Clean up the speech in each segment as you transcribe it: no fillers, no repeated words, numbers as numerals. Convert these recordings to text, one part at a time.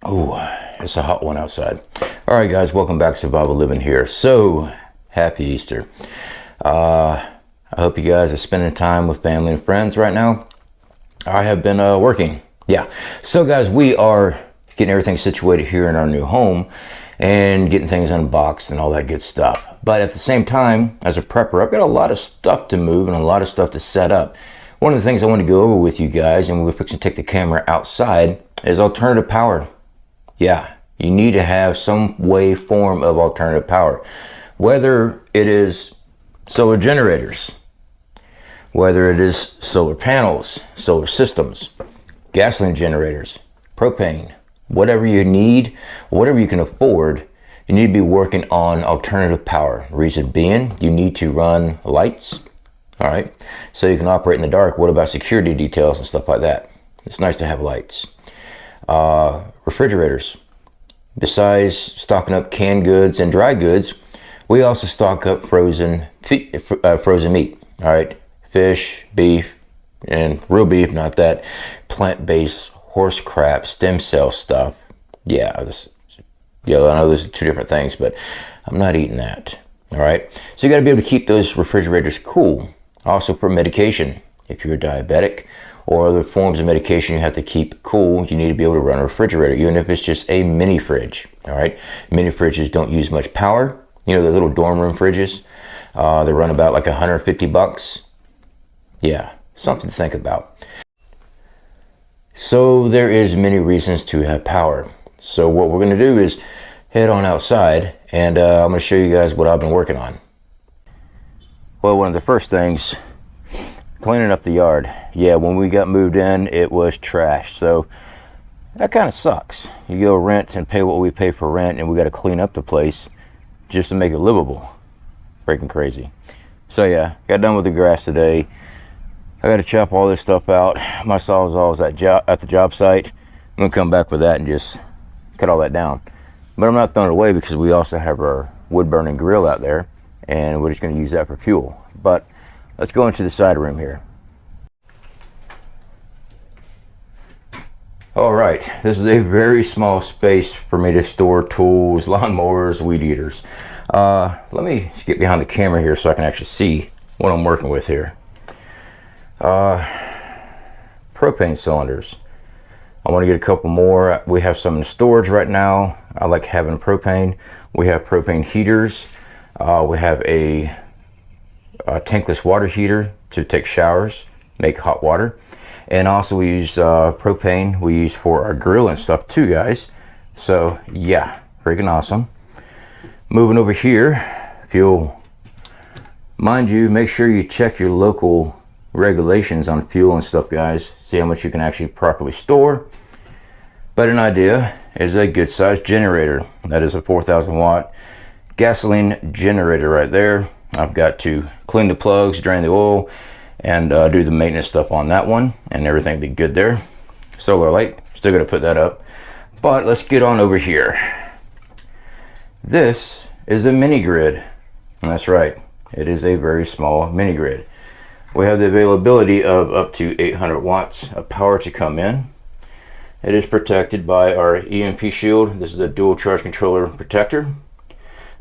Oh, it's a hot one outside. All right, guys, welcome back to Survival Living here. So, happy Easter. I hope you guys are spending time with family and friends right now. I have been working. Yeah. So, guys, we are getting everything situated here in our new home and getting things unboxed and all that good stuff. But at the same time, as a prepper, I've got a lot of stuff to move and a lot of stuff to set up. One of the things I want to go over with you guys, and we're fixing to take the camera outside, is alternative power. Yeah, you need to have some form of alternative power. Whether it is solar generators, whether it is solar panels, solar systems, gasoline generators, propane, whatever you need, whatever you can afford, you need to be working on alternative power. Reason being, you need to run lights, all right, so you can operate in the dark. What about security details and stuff like that? It's nice to have lights. Refrigerators. Besides stocking up canned goods and dry goods, we also stock up frozen meat. All right, fish, beef, and real beef, not that plant-based horse crap, stem cell stuff. Yeah, I know those are two different things, but I'm not eating that. All right, so you got to be able to keep those refrigerators cool. Also for medication, if you're diabetic or other forms of medication you have to keep cool, you need to be able to run a refrigerator, even if it's just a mini fridge. All right, mini fridges don't use much power. You know, the little dorm room fridges, they run about like $150. Yeah, something to think about. So there is many reasons to have power. So what we're going to do is head on outside, and I'm going to show you guys what I've been working on. Well, one of the first things, cleaning up the yard. Yeah, when we got moved in, it was trash. So that kind of sucks. You go rent and pay what we pay for rent, and we got to clean up the place just to make it livable. Freaking crazy. So yeah, got done with the grass today. I got to chop all this stuff out. My sawzall is at the job site. I'm going to come back with that and just cut all that down. But I'm not throwing it away because we also have our wood burning grill out there, and we're just going to use that for fuel. But let's go into the side room here. All right, this is a very small space for me to store tools, lawnmowers, weed eaters. Let me just get behind the camera here so I can actually see what I'm working with here. Propane cylinders. I want to get a couple more. We have some in storage right now. I like having propane. We have propane heaters. We have a tankless water heater to take showers, make hot water. And also we use propane we use for our grill and stuff too, guys. So yeah, freaking awesome. Moving over here, fuel. Mind you, make sure you check your local regulations on fuel and stuff, guys. See how much you can actually properly store. But an idea is a good sized generator. That is a 4,000 watt gasoline generator right there. I've got to clean the plugs, drain the oil, and do the maintenance stuff on that one, and everything be good there. Solar light, still gonna put that up. But let's get on over here. This is a mini grid. And that's right, it is a very small mini grid. We have the availability of up to 800 watts of power to come in. It is protected by our EMP Shield. This is a dual charge controller protector.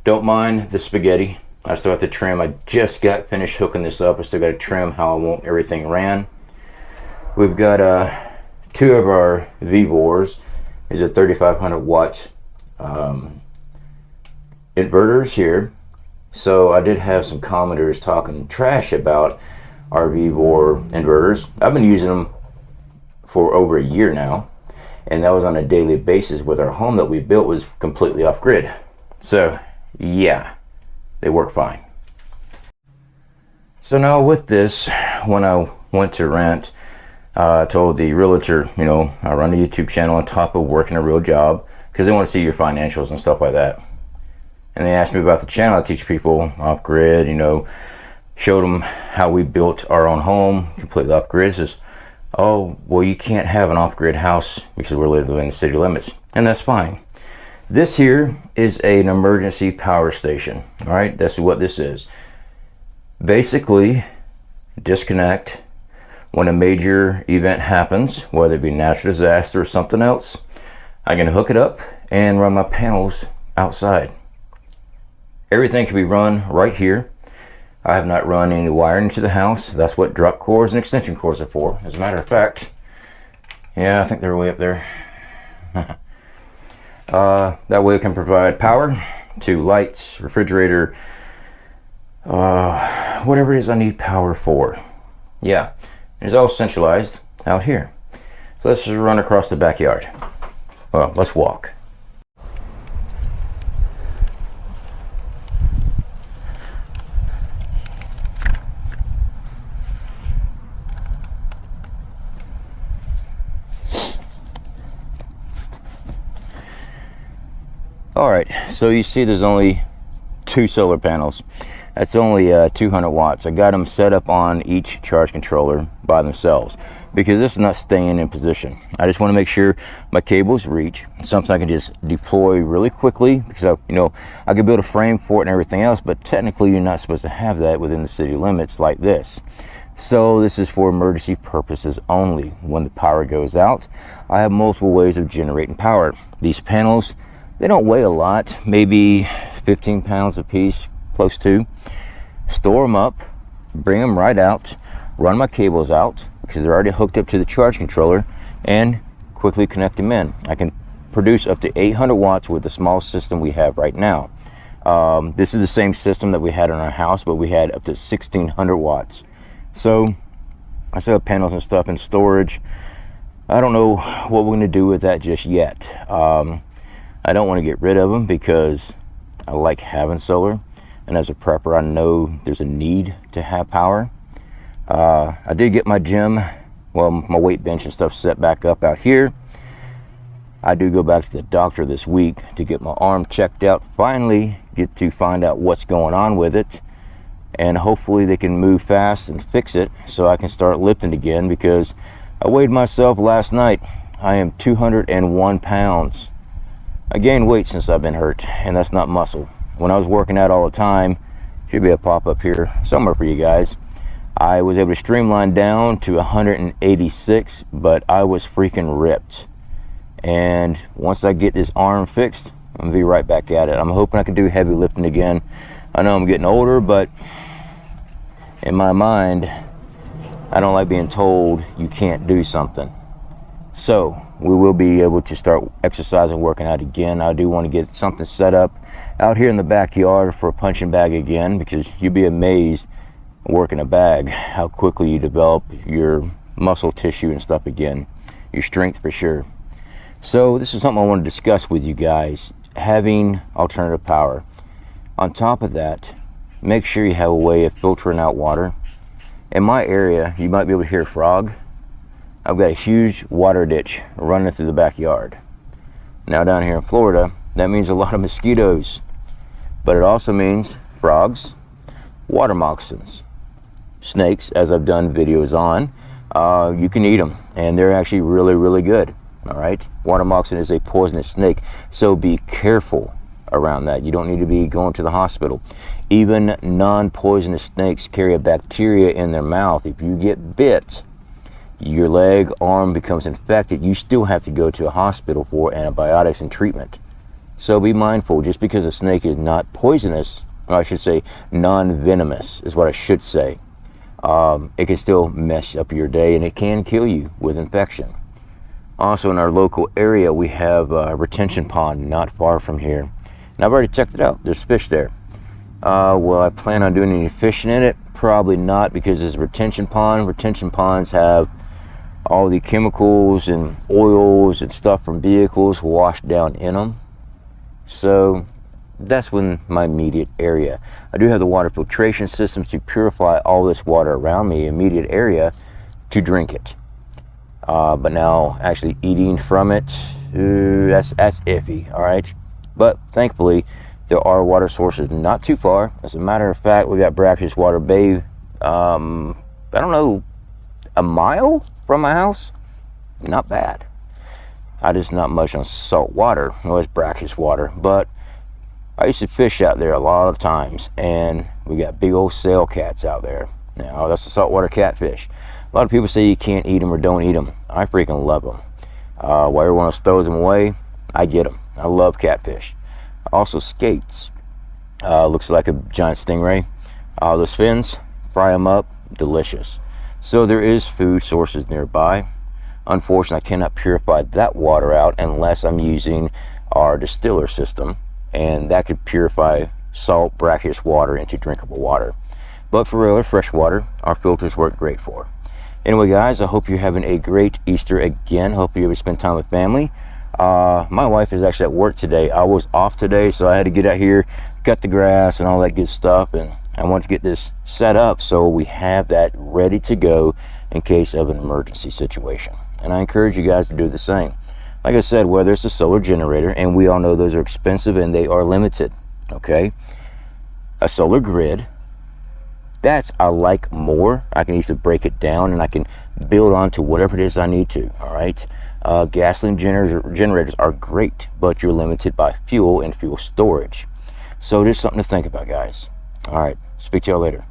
Don't mind the spaghetti. I still have to trim. I just got finished hooking this up. I still got to trim how I want everything ran. We've got two of our V-bores. These are 3,500 watt inverters here. So I did have some commenters talking trash about our V-bore inverters. I've been using them for over a year now, and that was on a daily basis with our home that we built was completely off grid. So yeah, they work fine. So now with this, when I went to rent, I told the realtor, you know, I run a YouTube channel on top of working a real job because they want to see your financials and stuff like that. And they asked me about the channel. I teach people off grid, you know, showed them how we built our own home completely off grid. Says, oh, well, you can't have an off grid house because we're living in the city limits, and that's fine. This here is an emergency power station. All right, that's what this is. Basically, disconnect when a major event happens, whether it be natural disaster or something else. I can hook it up and run my panels outside. Everything can be run right here. I have not run any wiring to the house. That's what drop cords and extension cords are for. As a matter of fact, yeah, I think they're way up there. That way it can provide power to lights, refrigerator, whatever it is I need power for. Yeah, it's all centralized out here. So let's just run across the backyard. Well, let's walk. All right, so you see there's only 2 solar panels. That's only 200 watts. I got them set up on each charge controller by themselves because this is not staying in position. I just want to make sure my cables reach, something I can just deploy really quickly, because I could build a frame for it and everything else, but technically you're not supposed to have that within the city limits like this. So this is for emergency purposes only. When the power goes out, I have multiple ways of generating power. These panels, they don't weigh a lot, maybe 15 pounds a piece, close to. Store them up, bring them right out, run my cables out because they're already hooked up to the charge controller, and quickly connect them in. I can produce up to 800 watts with the small system we have right now. This is the same system that we had in our house, but we had up to 1600 watts. So I still have panels and stuff in storage. I don't know what we're going to do with that just yet. I don't want to get rid of them because I like having solar, and as a prepper I know there's a need to have power. I did get my gym, well, my weight bench and stuff set back up out here. I do go back to the doctor this week to get my arm checked out, finally get to find out what's going on with it, and hopefully they can move fast and fix it so I can start lifting again, because I weighed myself last night. I am 201 pounds. I gained weight since I've been hurt, and that's not muscle. When I was working out all the time, should be a pop-up here somewhere for you guys, I was able to streamline down to 186, but I was freaking ripped. And once I get this arm fixed, I'm gonna be right back at it. I'm hoping I can do heavy lifting again. I know I'm getting older, but in my mind, I don't like being told you can't do something. So we will be able to start exercising, working out again. I do want to get something set up out here in the backyard for a punching bag again, because you'd be amazed working a bag how quickly you develop your muscle tissue and stuff again, your strength for sure. So this is something I want to discuss with you guys, having alternative power. On top of that, make sure you have a way of filtering out water. In my area, you might be able to hear a frog. I've got a huge water ditch running through the backyard. Now down here in Florida, that means a lot of mosquitoes, but it also means frogs, water moccasins, snakes, as I've done videos on. You can eat them, and they're actually really, really good. All right, water moccasin is a poisonous snake, so be careful around that. You don't need to be going to the hospital. Even non-poisonous snakes carry a bacteria in their mouth. If you get bit, your leg, arm becomes infected, you still have to go to a hospital for antibiotics and treatment. So be mindful. Just because a snake is not poisonous, or I should say non-venomous is what I should say, it can still mess up your day, and it can kill you with infection. Also in our local area, we have a retention pond not far from here, and I've already checked it out. There's fish there. Will I plan on doing any fishing in it? Probably not, because it's a retention pond. Retention ponds have all the chemicals and oils and stuff from vehicles washed down in them. So that's within my immediate area. I do have the water filtration systems to purify all this water around me, immediate area, to drink it. But now actually eating from it, that's iffy, all right? But thankfully, there are water sources not too far. As a matter of fact, we got Brackish Water Bay, I don't know, a mile from my house. Not bad. I just not much on salt water. Well, it's brackish water, but I used to fish out there a lot of times, and we got big old sail cats out there. Now, that's a saltwater catfish. A lot of people say you can't eat them or don't eat them. I freaking love them. While everyone else throws them away, I get them. I love catfish. Also skates. Looks like a giant stingray. Those fins, fry them up, delicious. So there is food sources nearby. Unfortunately, I cannot purify that water out unless I'm using our distiller system, and that could purify salt, brackish water into drinkable water. But for regular fresh water, our filters work great for. Anyway, guys, I hope you're having a great Easter again. Hope you ever spend time with family. My wife is actually at work today. I was off today, so I had to get out here, cut the grass and all that good stuff, and I want to get this set up so we have that ready to go in case of an emergency situation. And I encourage you guys to do the same. Like I said, whether it's a solar generator, and we all know those are expensive and they are limited, okay? A solar grid, that's I like more. I can easily break it down and I can build onto whatever it is I need to, all right? Gasoline generators are great, but you're limited by fuel and fuel storage. So there's something to think about, guys. All right, speak to y'all later.